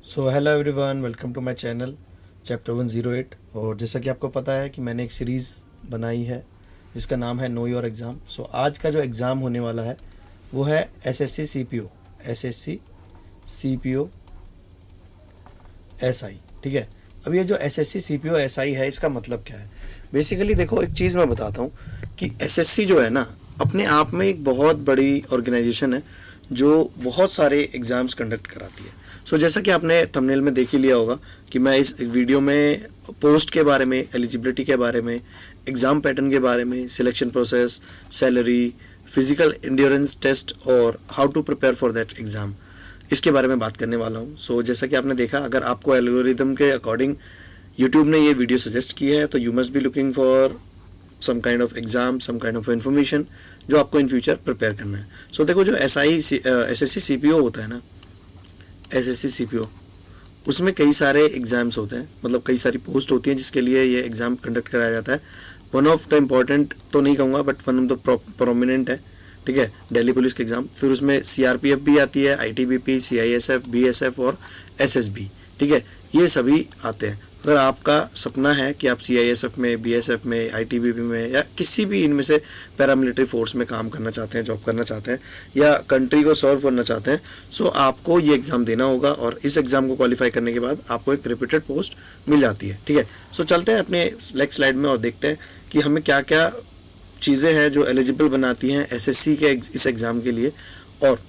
So hello everyone, welcome to my channel chapter 108। और जैसा कि आपको पता है कि मैंने एक सीरीज़ बनाई है जिसका नाम है नो योर एग्ज़ाम। सो आज का जो एग्ज़ाम होने वाला है वो है एसएससी सीपीओ एसआई। ठीक है, अब ये जो एसएससी सीपीओ एसआई है इसका मतलब क्या है। बेसिकली देखो, एक चीज़ मैं बताता हूँ कि एसएससी जो है ना, अपने आप में एक बहुत बड़ी ऑर्गेनाइजेशन है जो बहुत सारे एग्ज़ाम्स कंडक्ट कराती है। सो जैसा कि आपने थंबनेल में देख ही लिया होगा कि मैं इस वीडियो में पोस्ट के बारे में, एलिजिबिलिटी के बारे में, एग्ज़ाम पैटर्न के बारे में, selection process, salary, physical endurance test और how to prepare for that exam, इसके बारे में बात करने वाला हूँ। सो जैसा कि आपने देखा, अगर आपको एल्गोरिदम के अकॉर्डिंग यूट्यूब ने ये वीडियो सजेस्ट की है तो you must be looking for some kind of exam, some kind of information जो आपको इन फ्यूचर प्रिपेयर करना है। सो देखो, जो एसएससी सीपीओ होता है ना, एसएससी सीपीओ, उसमें कई सारे एग्ज़ाम्स होते हैं, मतलब कई सारी पोस्ट होती हैं जिसके लिए ये एग्ज़ाम कंडक्ट कराया जाता है। वन ऑफ द इम्पॉर्टेंट तो नहीं कहूँगा but one of the prominent है। ठीक है, दिल्ली पुलिस के एग्ज़ाम, फिर उसमें सीआरपीएफ भी आती है, आईटीबीपी, सीआईएसएफ, बीएसएफ और एसएसबी। ठीक है, ये सभी आते हैं। अगर आपका सपना है कि आप सीआईएसएफ में, बीएसएफ में, आईटीबीपी में या किसी भी इनमें से पैरामिलिट्री फोर्स में काम करना चाहते हैं, जॉब करना चाहते हैं या कंट्री को सर्व करना चाहते हैं, सो आपको ये एग्ज़ाम देना होगा और इस एग्ज़ाम को क्वालिफाई करने के बाद आपको एक रिपीटेड पोस्ट मिल जाती है। ठीक है, सो चलते हैं अपने नेक्स्ट स्लाइड में और देखते हैं कि हमें क्या क्या चीज़ें हैं जो एलिजिबल बनाती हैं एसएससी के इस एग्ज़ाम के लिए, और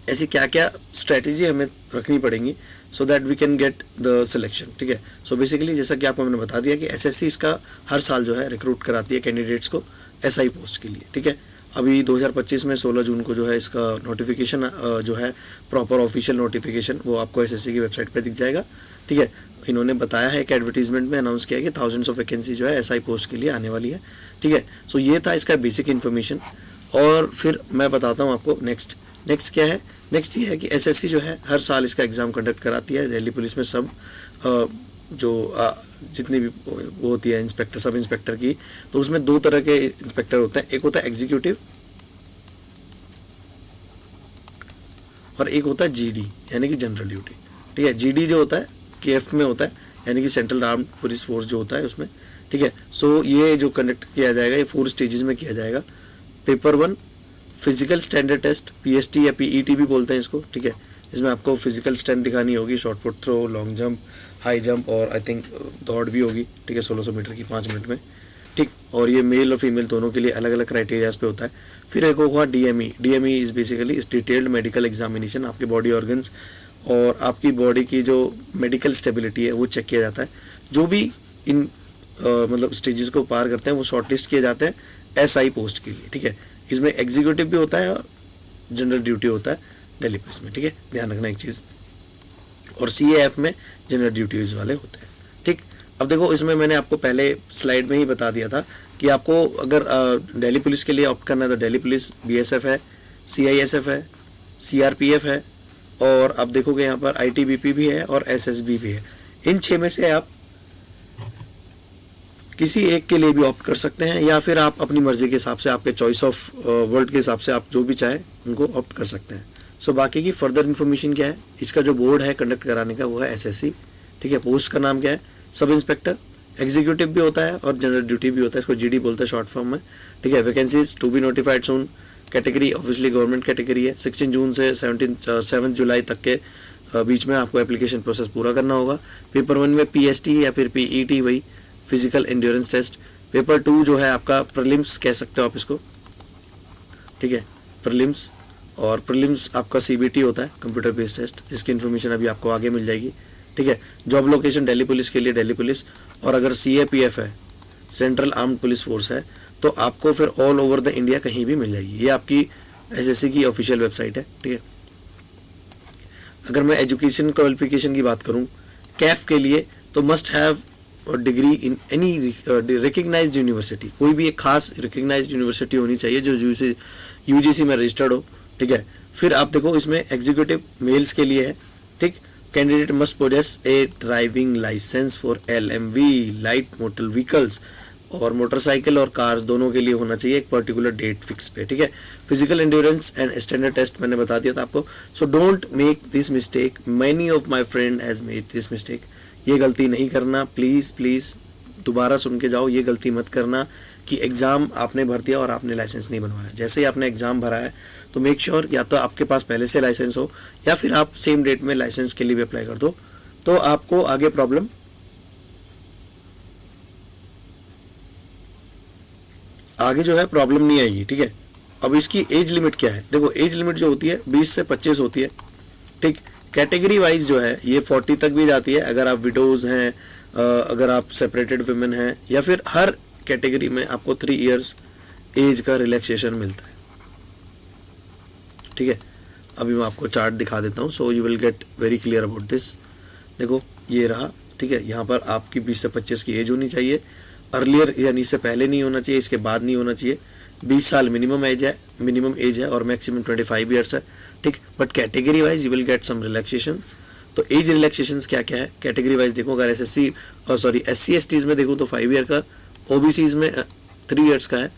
ऐसी क्या क्या स्ट्रेटजी हमें रखनी पड़ेंगी so that we can get the selection. ठीक है, सो बेसिकली जैसा कि आपको मैंने बता दिया कि एसएससी इसका हर साल जो है रिक्रूट कराती है कैंडिडेट्स को एसआई पोस्ट के लिए। ठीक है, अभी 2025 में 16 जून को जो है इसका नोटिफिकेशन जो है, प्रॉपर ऑफिशियल नोटिफिकेशन, वो आपको एसएससी की वेबसाइट पे दिख जाएगा। ठीक है, इन्होंने बताया है कि एडवर्टीजमेंट में अनाउंस किया है कि थाउजेंड्स ऑफ वैकेंसी जो है एसआई पोस्ट के लिए आने वाली है। ठीक है, सो ये था इसका बेसिक इन्फॉर्मेशन। और फिर मैं बताता हूँ आपको नेक्स्ट क्या है। नेक्स्ट ये है कि एसएससी जो है हर साल इसका एग्ज़ाम कंडक्ट कराती है दिल्ली पुलिस में। सब जितनी भी वो होती है इंस्पेक्टर, सब इंस्पेक्टर की, तो उसमें दो तरह के इंस्पेक्टर होते हैं। एक होता है एग्जीक्यूटिव और एक होता है जीडी, यानी कि जनरल ड्यूटी। ठीक है, जीडी जो होता है केएफ में होता है, यानी कि सेंट्रल आर्म्ड पुलिस फोर्स जो होता है उसमें। ठीक है, सो ये जो कंडक्ट किया जाएगा ये 4 स्टेजेस में किया जाएगा। Paper 1 physical standard test, PST या पीईटी भी बोलते हैं इसको। ठीक है, इसमें आपको फिजिकल स्ट्रेंथ दिखानी होगी, short put throw, long jump, high jump और आई थिंक दौड़ भी होगी। ठीक है, 1600 मीटर की 5 मिनट में। ठीक, और ये मेल और फीमेल दोनों के लिए अलग अलग क्राइटेरियाज पे होता है। फिर एक होगा डीएमई। डीएमई इज़ बेसिकली इस डिटेल्ड मेडिकल एग्जामिनेशन, आपके बॉडी ऑर्गन्स और आपकी बॉडी की जो मेडिकल स्टेबिलिटी है वो चेक किया जाता है। जो भी इन मतलब स्टेजेस को पार करते हैं वो शॉर्टलिस्ट किए जाते हैं एसआई पोस्ट के लिए। ठीक है, इसमें एग्जीक्यूटिव भी होता है और जनरल ड्यूटी होता है दिल्ली पुलिस में। ठीक है, ध्यान रखना एक चीज़। और सीएएफ में जनरल ड्यूटीज वाले होते हैं। ठीक, अब देखो, इसमें मैंने आपको पहले स्लाइड में ही बता दिया था कि आपको अगर दिल्ली पुलिस के लिए ऑप्ट करना है तो दिल्ली पुलिस, बीएसएफ है, सीआईएसएफ है, सीआरपीएफ है और आप देखोगे यहाँ पर आईटीबीपी भी है और एसएसबी भी है। इन 6 में से आप किसी एक के लिए भी ऑप्ट कर सकते हैं या फिर आप अपनी मर्जी के हिसाब से, आपके चॉइस ऑफ वर्ड के हिसाब से आप जो भी चाहें उनको ऑप्ट कर सकते हैं। सो बाकी की फर्दर इन्फॉर्मेशन क्या है, इसका जो बोर्ड है कंडक्ट कराने का वो है एसएससी। ठीक है, पोस्ट का नाम क्या है, सब इंस्पेक्टर। एग्जीक्यूटिव भी होता है और जनरल ड्यूटी भी होता है, इसको जीडी बोलते हैं शॉर्ट फॉर्म में। ठीक है, vacancies to be notified soon. Category obviously government category है। 16 जून से 7 जुलाई तक के बीच में आपको एप्लीकेशन प्रोसेस पूरा करना होगा। पेपर 1 में पीएसटी या फिर पीईटी, वही फिजिकल एंड्योरेंस टेस्ट। पेपर 2 जो है आपका प्रीलिम्स कह सकते हो आप इसको। ठीक है, प्रीलिम्स, और प्रीलिम्स आपका सीबीटी होता है, कंप्यूटर बेस्ड टेस्ट, जिसकी इन्फॉर्मेशन अभी आपको आगे मिल जाएगी। ठीक है, जॉब लोकेशन दिल्ली पुलिस के लिए दिल्ली पुलिस, और अगर सीएपीएफ है, सेंट्रल आर्म्ड पुलिस फोर्स है, तो आपको फिर ऑल ओवर द इंडिया कहीं भी मिल जाएगी। ये आपकी एसएससी की ऑफिशियल वेबसाइट है। ठीक है, अगर मैं एजुकेशन क्वालिफिकेशन की बात करूँ कैफ के लिए, तो must have degree in any recognised university. कोई भी एक खास रिकग्नाइज्ड यूनिवर्सिटी होनी चाहिए जो यूजीसी में रजिस्टर्ड हो। ठीक है, फिर आप देखो इसमें एग्जीक्यूटिव मेल्स के लिए है। ठीक, candidate must possess a driving licence for LMV light motor vehicles और मोटरसाइकिल और कार दोनों के लिए होना चाहिए एक पर्टिकुलर डेट फिक्स पे, ठीक है। Physical endurance and standard test मैंने बता दिया था आपको। So don't make this mistake, many of my friend has made this mistake. ये गलती नहीं करना प्लीज़ प्लीज़, दोबारा सुन के जाओ, ये गलती मत करना कि एग्ज़ाम आपने भर दिया और आपने लाइसेंस नहीं बनवाया। जैसे ही आपने एग्ज़ाम भरा है तो मेक श्योर या तो आपके पास पहले से लाइसेंस हो या फिर आप सेम डेट में लाइसेंस के लिए भी अप्लाई कर दो, तो आपको आगे प्रॉब्लम जो है प्रॉब्लम नहीं आएगी, ठीक है। अब इसकी एज लिमिट क्या है, देखो एज लिमिट जो होती है 20 से 25 होती है, ठीक। कैटेगरी वाइज जो है ये 40 तक भी जाती है अगर आप विडोज हैं, अगर आप सेपरेटेड वुमेन हैं, या फिर हर कैटेगरी में आपको 3 इयर्स एज का रिलैक्सेशन मिलता है, ठीक है। अभी मैं आपको चार्ट दिखा देता हूँ, so you will get very clear about this. देखो ये रहा, ठीक है। यहाँ पर आपकी 20 से 25 की एज होनी चाहिए, अर्लियर यानी इससे पहले नहीं होना चाहिए, इसके बाद नहीं होना चाहिए। 20 साल मिनिमम एज है और मैक्सिमम 25 ईयर्स है, ठीक। But category wise you will get some relaxations. तो एज रिलैक्सेशंस क्या क्या है कैटेगरी वाइज देखो, अगर SC STs में देखूँ तो 5 ईयर का, OBCs में 3 इयर्स का है,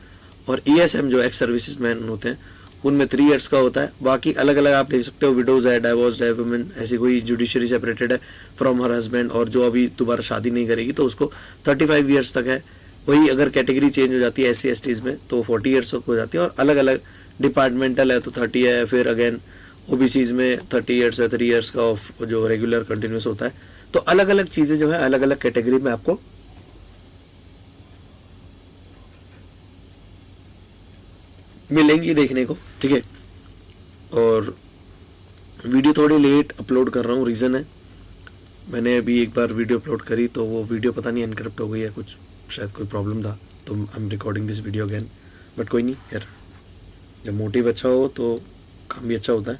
और ESM जो एक्स सर्विसेज मैन होते हैं उनमें 3 इयर्स का होता है। बाकी अलग अलग आप देख सकते हो, विडोज है, डाइवोर्स्ड है, वुमेन, ऐसी कोई जुडिशरी सेपरेटेड है फ्रॉम हर हस्बैंड, और जो अभी दोबारा शादी नहीं करेगी तो उसको 35 इयर्स तक है। वही अगर कैटेगरी चेंज हो जाती है SC STs में तो 40 इयर्स हो जाती है, और अलग अलग डिपार्टमेंटल है तो 30 है, फिर अगेन OBCs में 30 इयर्स है, 3 इयर्स का ऑफ जो रेगुलर कंटिन्यूस होता है। तो अलग अलग चीज़ें जो है अलग अलग कैटेगरी में आपको मिलेंगी देखने को, ठीक है। और वीडियो थोड़ी लेट अपलोड कर रहा हूँ, रीज़न है मैंने अभी एक बार वीडियो अपलोड करी तो वो वीडियो पता नहीं एनकरप्ट हो गई है, कुछ शायद कोई प्रॉब्लम था, तो I am recording this video again. But कोई नहीं यार, जब मोटिव अच्छा हो तो काम भी अच्छा होता है।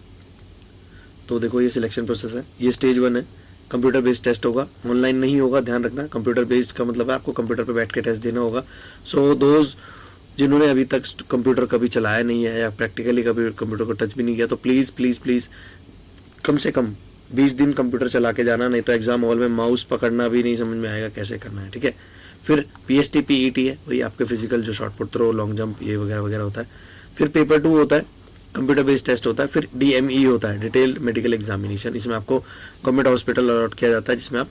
तो देखो ये सिलेक्शन प्रोसेस है, ये स्टेज 1 है, कंप्यूटर बेस्ड टेस्ट होगा, ऑनलाइन नहीं होगा, ध्यान रखना। कंप्यूटर बेस्ड का मतलब है आपको कंप्यूटर पे बैठ के टेस्ट देना होगा। सो दोज जिन्होंने अभी तक कंप्यूटर कभी चलाया नहीं है या प्रैक्टिकली कभी कंप्यूटर को टच भी नहीं किया, तो प्लीज़ प्लीज़ प्लीज़ कम से कम 20 दिन कंप्यूटर चला के जाना, नहीं तो एग्जाम हॉल में माउस पकड़ना भी नहीं समझ में आएगा कैसे करना है, ठीक है। फिर PST PET है, वही आपके फिजिकल जो short put throw, long jump, ये वगैरह वगैरह होता है। फिर पेपर 2 होता है, कंप्यूटर बेस्ड टेस्ट होता है। फिर DME होता है, डिटेल्ड मेडिकल एग्जामिनेशन, इसमें आपको गवर्नमेंट हॉस्पिटल अलॉट किया जाता है जिसमें आप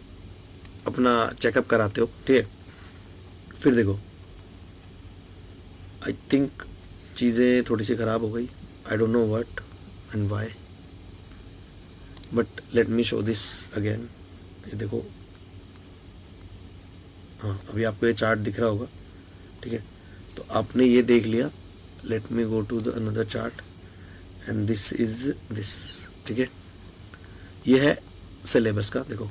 अपना चेकअप कराते हो, ठीक है। फिर देखो आई थिंक चीज़ें थोड़ी सी ख़राब हो गई, I don't know what and why, but let me show this again. ये देखो, हाँ अभी आपको ये चार्ट दिख रहा होगा, ठीक है। तो आपने ये देख लिया, let me go to the another chart and this is this, ठीक है। ये है सिलेबस का, देखो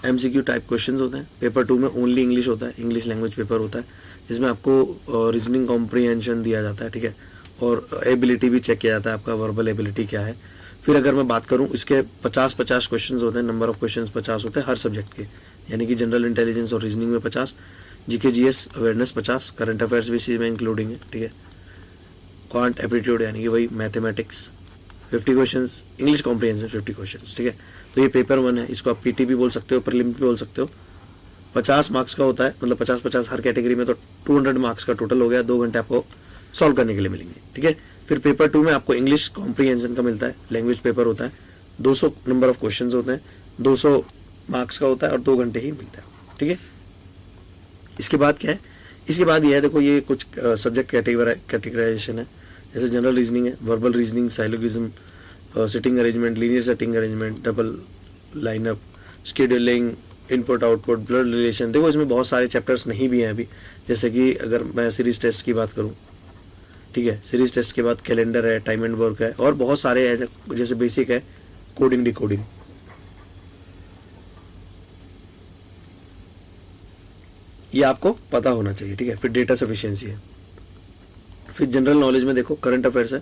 MCQ टाइप क्वेश्चंस होते हैं। पेपर 2 में ओनली इंग्लिश होता है, इंग्लिश लैंग्वेज पेपर होता है, जिसमें आपको रीजनिंग कॉम्प्रीहेंशन दिया जाता है, ठीक है। और एबिलिटी भी चेक किया जाता है, आपका वर्बल एबिलिटी क्या है। फिर अगर मैं बात करूं, इसके 50-50 क्वेश्चंस होते हैं, नंबर ऑफ क्वेश्चंस 50 होते हैं हर सब्जेक्ट के, यानी कि जनरल इंटेलिजेंस और रीजनिंग में 50, GK GS awareness 50, current affairs भी इसी में इंक्लूडिंग है, ठीक है। क्वांट एप्टीट्यूड यानी कि वही mathematics 50 questions, English comprehension 50 questions, ठीक है। तो ये पेपर 1 है, इसको आप PT भी बोल सकते हो, प्रीलिम भी बोल सकते हो। 50 मार्क्स का होता है, मतलब 50-50 हर कैटेगरी में, तो 200 मार्क्स का टोटल हो गया। 2 घंटे आपको सॉल्व करने के लिए मिलेंगे, ठीक है। फिर पेपर 2 में आपको इंग्लिश कॉम्प्रीहेंशन का मिलता है, लैंग्वेज पेपर होता है, 200 नंबर ऑफ क्वेश्चंस होते हैं, 200 मार्क्स का होता है और 2 घंटे ही मिलता है, ठीक है। इसके बाद क्या है, इसके बाद ये है, देखो ये कुछ सब्जेक्ट कैटेगराइजेशन है, जैसे जनरल रीजनिंग है, verbal reasoning, syllogism, sitting arrangement, linear setting arrangement, double lineup, scheduling, input output, blood relation. देखो इसमें बहुत सारे चैप्टर्स नहीं भी हैं अभी, जैसे कि अगर मैं सीरीज टेस्ट की बात करूं, ठीक है, सीरीज टेस्ट के बाद कैलेंडर है, टाइम एंड वर्क है, और बहुत सारे हैं, जैसे बेसिक है कोडिंग डिकोडिंग। ये आपको पता होना चाहिए, ठीक है। फिर डेटा सफिशिएंसी है। फिर जनरल नॉलेज में देखो करंट अफेयर्स है,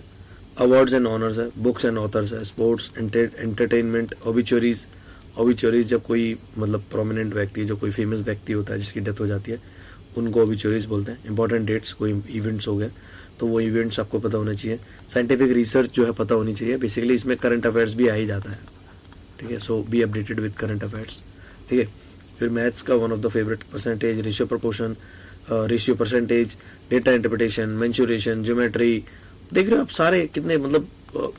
अवार्ड्स एंड ऑनर्स है, बुक्स एंड ऑथर्स है, स्पोर्ट्स, एंटरटेनमेंट, ओबिचुरीज जब कोई मतलब प्रोमिनेंट व्यक्ति, जो कोई फेमस व्यक्ति होता है जिसकी डेथ हो जाती है, उनको ओबिचुरीज बोलते हैं। इंपॉर्टेंट डेट्स, कोई इवेंट्स हो गए तो वो इवेंट्स आपको पता होने चाहिए। साइंटिफिक रिसर्च जो है पता होनी चाहिए, बेसिकली इसमें करंट अफेयर्स भी आ ही जाता है, ठीक है। So be updated with current affairs, ठीक है। फिर मैथ्स का one of the favourite, percentage, ratio, proportion, ratio percentage, data interpretation, mensuration, geometry, देख रहे हो आप सारे कितने मतलब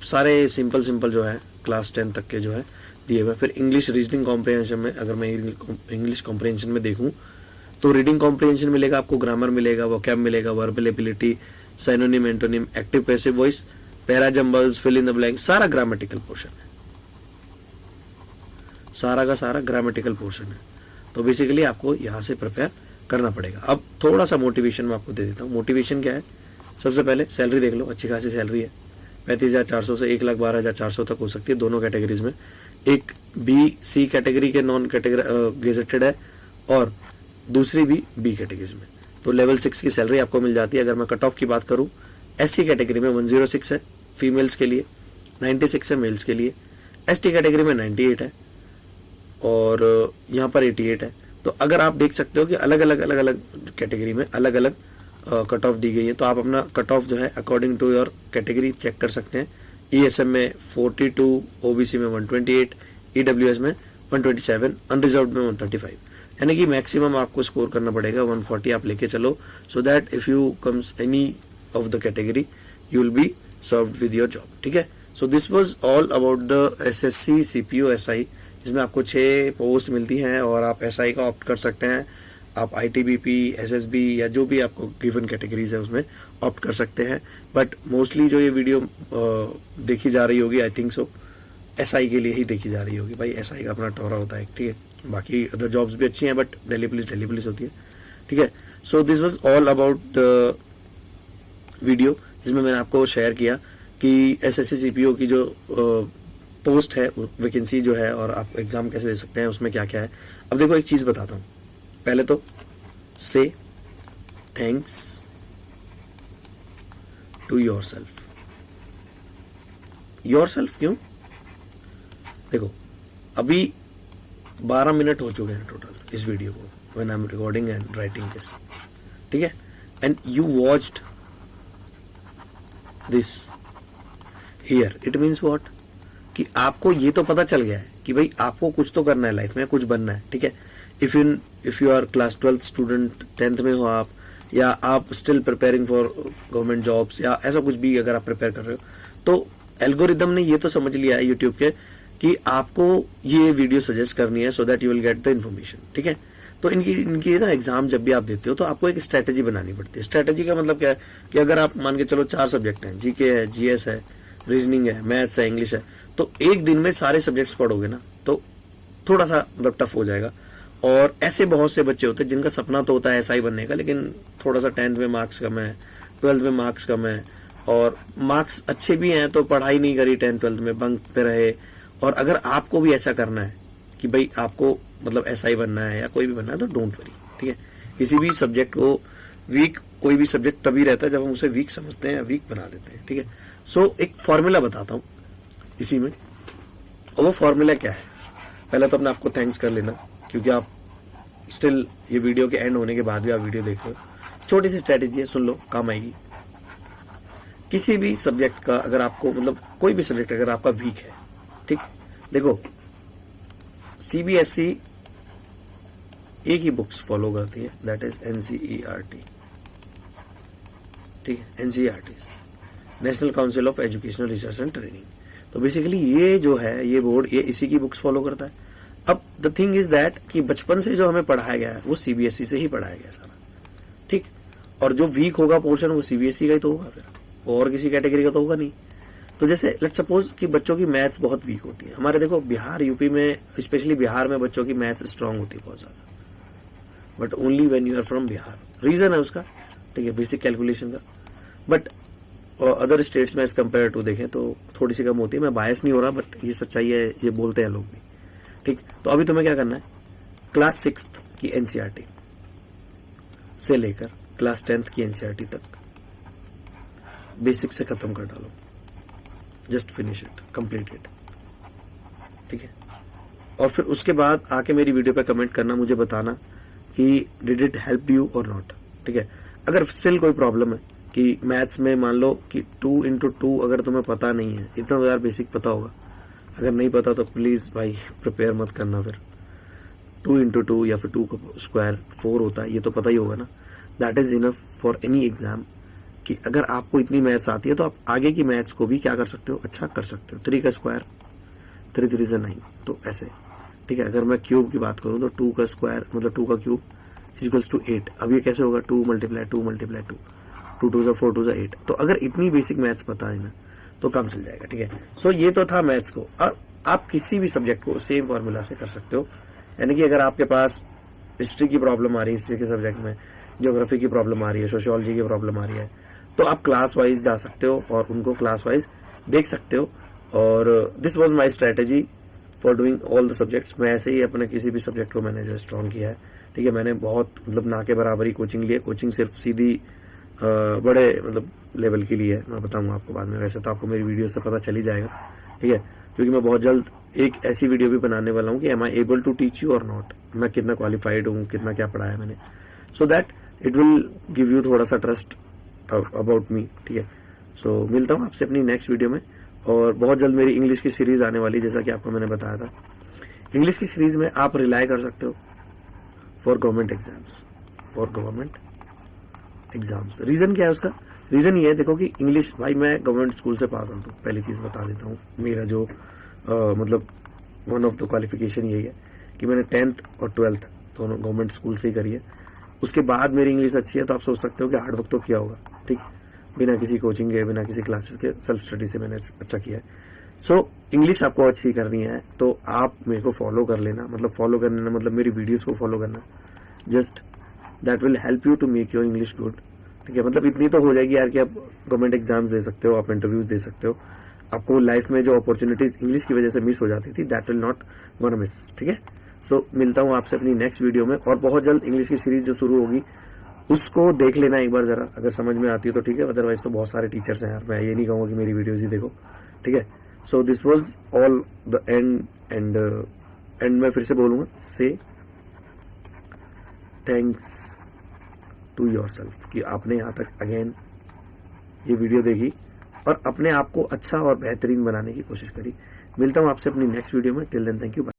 सारे सिंपल जो है क्लास 10 तक के जो है दिए हुए। फिर इंग्लिश रीजनिंग कॉम्प्रिहेंशन में अगर मैं इंग्लिश कॉम्प्रिहेंशन में देखूं तो रीडिंग कॉम्प्रिहेंशन मिलेगा आपको, ग्रामर मिलेगा, वोकैब मिलेगा, verbal ability, synonym, antonym, active passive voice, para jumbles, fill in the blank, सारा ग्रामेटिकल पोर्शन है, सारा का सारा ग्रामेटिकल पोर्शन है। तो बेसिकली आपको यहाँ से प्रिपेयर करना पड़ेगा। अब थोड़ा सा मोटिवेशन में आपको दे देता हूँ। मोटिवेशन क्या है, सबसे पहले सैलरी देख लो, अच्छी खासी सैलरी है, 35,400 से 1,12,400 तक हो सकती है दोनों कैटेगरीज में। एक बी सी कैटेगरी के नॉन कैटेगरी गेजेटेड है और दूसरी भी बी कैटेगरीज में, तो लेवल 6 की सैलरी आपको मिल जाती है। अगर मैं कट ऑफ की बात करूं, एससी कैटेगरी में 106 है फीमेल्स के लिए, 96 है मेल्स के लिए, एसटी कैटेगरी में 98 है और यहाँ पर 88 है। तो अगर आप देख सकते हो कि अलग अलग कैटेगरी में अलग अलग कट ऑफ दी गई है, तो आप अपना कट ऑफ जो है according to your category check कर सकते हैं। ईएसएम में 42, ओबीसी में 128, ईडब्ल्यूएस में 127, अनरिजर्व्ड में 135, यानी कि मैक्सिमम आपको स्कोर करना पड़ेगा 140 आप लेके चलो, so that if you comes any of the category you will be served with your job. ठीक है, so this was all about the assessee CPO SI, जिसमें आपको 6 पोस्ट मिलती हैं और आप एसआई का ऑप्ट कर सकते हैं। आप आईटीबीपी, एसएसबी या जो भी आपको गिवन कैटेगरीज है उसमें ऑप्ट कर सकते हैं। बट मोस्टली जो ये वीडियो देखी जा रही होगी, आई थिंक सो एसआई के लिए ही देखी जा रही होगी। भाई एसआई का अपना टोरा होता है, ठीक है, बाकी अदर जॉब्स भी अच्छी हैं बट दिल्ली पुलिस होती है। ठीक है, so this was all about the video, जिसमें मैंने आपको शेयर किया कि एसएससी सीपीओ की जो पोस्ट है, वैकेंसी जो है और आप एग्जाम कैसे दे सकते हैं, उसमें क्या क्या है। अब देखो एक चीज बताता हूं, पहले तो से थैंक्स टू योरसेल्फ। योरसेल्फ क्यों? देखो अभी 12 मिनट हो चुके हैं टोटल इस वीडियो को, when I am recording and writing this, ठीक है, and you watched this here, it means what, कि आपको ये तो पता चल गया है कि भाई आपको कुछ तो करना है लाइफ में, कुछ बनना है। ठीक है, if you are class 12 student, 10th में हो आप, या आप still preparing for government jobs या ऐसा कुछ भी अगर आप प्रिपेयर कर रहे हो, तो एल्गोरिदम ने ये तो समझ लिया है यूट्यूब के कि आपको ये वीडियो सजेस्ट करनी है so that you will get the information. ठीक है, तो इनकी ना एग्जाम जब भी आप देते हो तो आपको एक स्ट्रेटेजी बनानी पड़ती है। स्ट्रेटेजी का मतलब क्या है कि अगर आप मान के चलो 4 सब्जेक्ट हैं, जीके है, जीएस है, रीजनिंग है, मैथ्स है, इंग्लिश है, तो एक दिन में सारे सब्जेक्ट्स पढ़ोगे ना तो थोड़ा सा मतलब टफ हो जाएगा। और ऐसे बहुत से बच्चे होते हैं जिनका सपना तो होता है एसआई बनने का, लेकिन थोड़ा सा 10th में मार्क्स कम है, 12th में मार्क्स कम है, और मार्क्स अच्छे भी हैं तो पढ़ाई नहीं करी 10th 12th में, बंक पे रहे। और अगर आपको भी ऐसा करना है कि भाई आपको मतलब एसआई बनना है या कोई भी बनना है, तो डोंट वरी। ठीक है, किसी भी सब्जेक्ट को वीक, कोई भी सब्जेक्ट तभी रहता है जब हम उसे वीक समझते हैं या वीक बना देते हैं। ठीक है, सो एक फॉर्मूला बताता हूँ इसी में, और वो फॉर्मूला क्या है। पहले तो अपने आपको थैंक्स कर लेना, क्योंकि आप स्टिल ये वीडियो के एंड होने के बाद भी आप वीडियो देख रहे हो। छोटी सी स्ट्रेटेजी है, सुन लो, काम आएगी। किसी भी सब्जेक्ट का अगर आपको मतलब कोई भी सब्जेक्ट अगर आपका वीक है, ठीक, देखो सीबीएसई एक ही बुक्स फॉलो करती है, दैट इज एनसीईआरटी। ठीक है, NCERT, national council of educational research and training. तो बेसिकली ये जो है ये बोर्ड ये इसी की बुक्स फॉलो करता है। अब द थिंग इज दैट कि बचपन से जो हमें पढ़ाया गया है वो सीबीएसई से ही पढ़ाया गया सारा। ठीक, और जो वीक होगा पोर्शन वो सीबीएसई का ही तो होगा, फिर और किसी कैटेगरी का तो होगा नहीं। तो जैसे लेट्स सपोज कि बच्चों की मैथ्स बहुत वीक होती है, हमारे देखो बिहार यूपी में, स्पेशली बिहार में बच्चों की मैथ्स स्ट्रांग होती है बहुत ज्यादा, but only when you are from Bihar. Reason है उसका, ठीक है, बेसिक कैलकुलेशन का। बट अदर स्टेट्स में एज कम्पेयर टू देखें तो थोड़ी सी कम होती है। मैं बायस नहीं हो रहा, बट ये सच्चाई है, ये बोलते हैं लोग भी। ठीक, तो अभी तुम्हें क्या करना है, क्लास 6th की एनसीईआरटी से लेकर क्लास 10th की एनसीईआरटी तक बेसिक से खत्म कर डालो, just finish it, complete it. ठीक है, और फिर उसके बाद आके मेरी वीडियो पे कमेंट करना, मुझे बताना कि डिड इट हेल्प यू और नॉट। ठीक है, अगर स्टिल कोई प्रॉब्लम है कि मैथ्स में मान लो कि 2 into 2 अगर तुम्हें पता नहीं है, इतना तो यार बेसिक पता होगा, अगर नहीं पता तो प्लीज़ भाई प्रिपेयर मत करना। फिर 2 into 2 या फिर 2 का स्क्वायर 4 होता है, ये तो पता ही होगा ना। That is enough for any exam, कि अगर आपको इतनी मैथ्स आती है तो आप आगे की मैथ्स को भी क्या कर सकते हो, अच्छा कर सकते हो। 3 का स्क्वायर 3 3 9, तो ऐसे, ठीक है। अगर मैं क्यूब की बात करूँ तो 2 का स्क्वायर मतलब 2 का क्यूब इक्वल्स टू 8। अब ये कैसे होगा, 2 × 2 × 2, 2 2 4 2 8। तो अगर इतनी बेसिक मैथ्स पता है ना तो काम चल जाएगा, ठीक है। सो ये तो था मैथ्स को। और आप किसी भी सब्जेक्ट को सेम फार्मूला से कर सकते हो, यानी कि अगर आपके पास हिस्ट्री की प्रॉब्लम आ रही है, हिस्ट्री के सब्जेक्ट में ज्योग्राफी की प्रॉब्लम आ रही है, सोशियोलॉजी की प्रॉब्लम आ रही है, तो आप क्लास वाइज जा सकते हो और उनको क्लास वाइज देख सकते हो। और this was my strategy for doing all the subjects. मैं ऐसे ही अपने किसी भी सब्जेक्ट को मैंने जो स्ट्रॉन्ग किया है, ठीक है। मैंने बहुत मतलब ना के बराबर ही कोचिंग ली है। कोचिंग सिर्फ सीधी बड़े मतलब लेवल के लिए है, मैं बताऊंगा आपको बाद में। वैसे तो आपको मेरी वीडियो से पता चल ही जाएगा, ठीक है, क्योंकि मैं बहुत जल्द एक ऐसी वीडियो भी बनाने वाला हूँ कि am I able to teach you और नॉट, मैं कितना क्वालिफाइड हूँ, कितना क्या पढ़ा है मैंने, so that it will give you थोड़ा सा ट्रस्ट अबाउट मी, ठीक है। सो मिलता हूँ आपसे अपनी नेक्स्ट वीडियो में। और बहुत जल्द मेरी इंग्लिश की सीरीज़ आने वाली, जैसा कि आपको मैंने बताया था। इंग्लिश की सीरीज़ में आप रिलाई कर सकते हो फॉर गवर्नमेंट एग्जाम्स। रीज़न क्या है उसका? रीज़न ये है, देखो कि इंग्लिश, भाई मैं गवर्नमेंट स्कूल से पास आउट हूँ, पहली चीज़ बता देता हूँ। मेरा जो मतलब वन ऑफ द क्वालिफिकेशन यही है कि मैंने 10th और 12th दोनों गवर्नमेंट स्कूल से ही करी है। उसके बाद मेरी इंग्लिश अच्छी है, तो आप सोच सकते हो कि हार्ड वर्क तो किया होगा, ठीक, बिना किसी कोचिंग के, बिना किसी क्लासेस के, सेल्फ स्टडी से मैंने अच्छा किया है। सो इंग्लिश आपको अच्छी करनी है तो आप मेरे को फॉलो कर लेना, मतलब फॉलो करना मतलब मेरी वीडियोस को फॉलो करना, just that will help you to make your English good, ठीक है। मतलब इतनी तो हो जाएगी यार कि आप गवर्नमेंट एग्जाम्स दे सकते हो, आप इंटरव्यूज दे सकते हो। आपको लाइफ में जो अपॉर्चुनिटीज इंग्लिश की वजह से मिस हो जाती थी, that will not gonna miss, ठीक है। सो मिलता हूँ आपसे अपनी नेक्स्ट वीडियो में। और बहुत जल्द इंग्लिश की सीरीज जो शुरू होगी उसको देख लेना एक बार ज़रा, अगर समझ में आती है तो ठीक है, अदरवाइज तो बहुत सारे टीचर्स हैं यार, मैं ये नहीं कहूँगा कि मेरी वीडियोज़ ही देखो, ठीक है। So this was all the end मैं फिर से बोलूँगा, से थैंक्स टू योरसेल्फ कि आपने यहाँ तक अगेन ये वीडियो देखी और अपने आप को अच्छा और बेहतरीन बनाने की कोशिश करी। मिलता हूँ आपसे अपनी नेक्स्ट वीडियो में। Till then thank you.